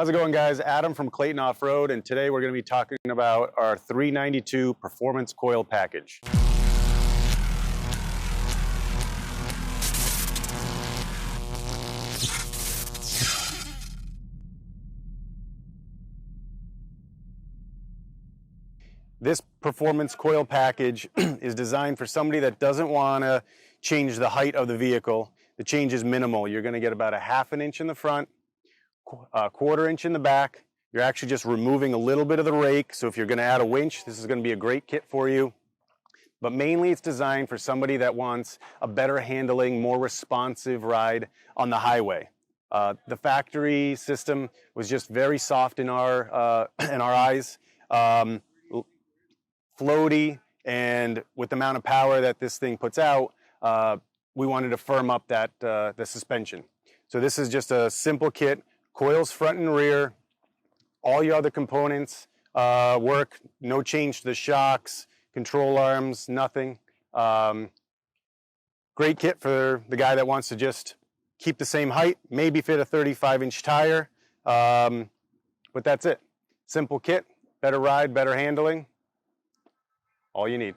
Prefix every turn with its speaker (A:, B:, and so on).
A: How's it going, guys? Adam from Clayton Off-Road, and today we're going to be talking about our 392 Performance Coil Package. This Performance Coil Package is designed for somebody that doesn't want to change the height of the vehicle. The change is minimal. You're going to get about a ½ an inch in the front, a ¼ inch in the back. You're actually just removing a little bit of the rake, so if you're going to add a winch, this is going to be a great kit for you. But mainly it's designed for somebody that wants a better handling, more responsive ride on the highway. The factory system was just very soft in our eyes. Floaty, and with the amount of power that this thing puts out, we wanted to firm up that the suspension. So this is just a simple kit, coils front and rear, all your other components work, no change to the shocks, control arms, nothing. Great kit for the guy that wants to just keep the same height, maybe fit a 35-inch tire, but that's it. Simple kit, better ride, better handling. All you need.